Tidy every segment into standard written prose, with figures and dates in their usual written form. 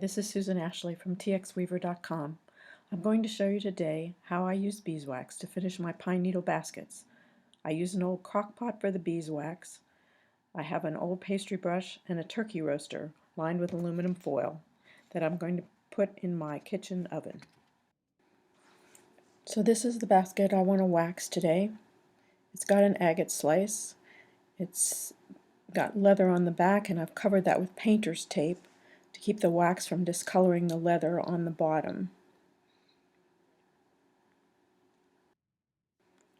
this is Susan Ashley from Txweaver.com. I'm going to show you today how I use beeswax to finish my pine needle baskets. I use an old crock pot for the beeswax. I have an old pastry brush and a turkey roaster lined with aluminum foil that I'm going to put in my kitchen oven. So this is the basket I want to wax today. It's got an agate slice. It's got leather on the back, and I've covered that with painter's tape to keep the wax from discoloring the leather on the bottom.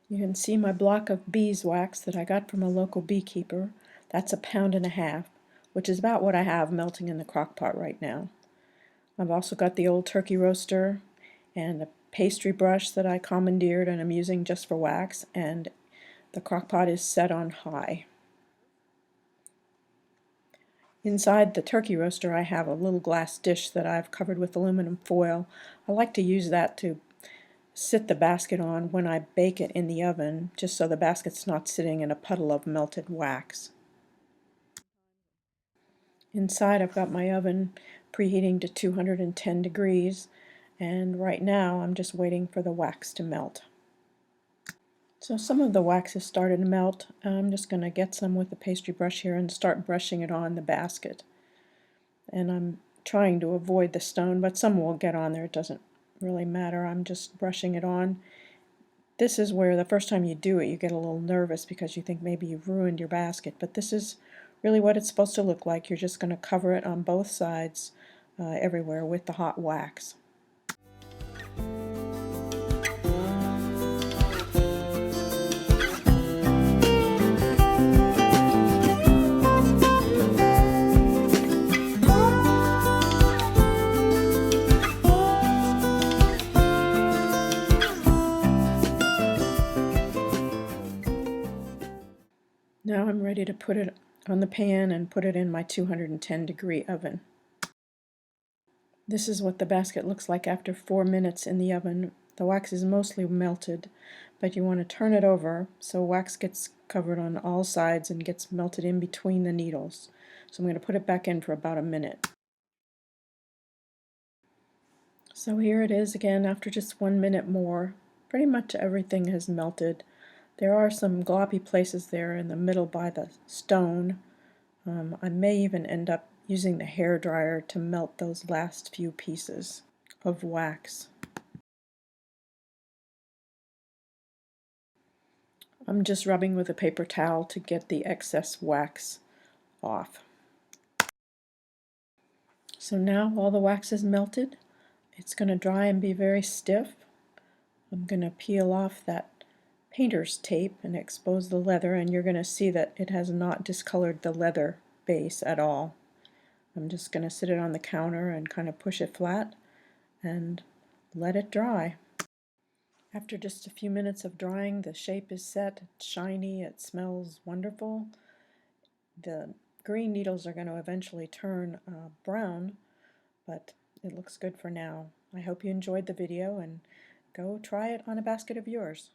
You can see my block of beeswax that I got from a local beekeeper. That's 1.5 pounds, which is about what I have melting in the crock pot right now. I've also got the old turkey roaster and a pastry brush that I commandeered and I'm using just for wax, and the crock pot is set on high. Inside the turkey roaster I have a little glass dish that I've covered with aluminum foil. I like to use that to sit the basket on when I bake it in the oven, just so the basket's not sitting in a puddle of melted wax. Inside I've got my oven preheating to 210 degrees, and right now I'm just waiting for the wax to melt. So some of the wax has started to melt. I'm just going to get some with the pastry brush here and start brushing it on the basket. And I'm trying to avoid the stone, but some will get on there. It doesn't really matter. I'm just brushing it on. This is where the first time you do it you get a little nervous because you think maybe you've ruined your basket, but this is really what it's supposed to look like. You're just going to cover it on both sides everywhere with the hot wax. Now I'm ready to put it on the pan and put it in my 210-degree oven. This is what the basket looks like after 4 minutes in the oven. The wax is mostly melted, but you want to turn it over so wax gets covered on all sides and gets melted in between the needles. So I'm going to put it back in for about a minute. So here it is again after just 1 minute more. Pretty much everything has melted. There are some gloppy places there in the middle by the stone. I may even end up using the hair dryer to melt those last few pieces of wax. I'm just rubbing with a paper towel to get the excess wax off. So now all the wax is melted. It's going to dry and be very stiff. I'm going to peel off that painter's tape and expose the leather, and you're going to see that it has not discolored the leather base at all. I'm just going to sit it on the counter and kind of push it flat and let it dry. After just a few minutes of drying, the shape is set, it's shiny, it smells wonderful. The green needles are going to eventually turn brown, but it looks good for now. I hope you enjoyed the video and go try it on a basket of yours.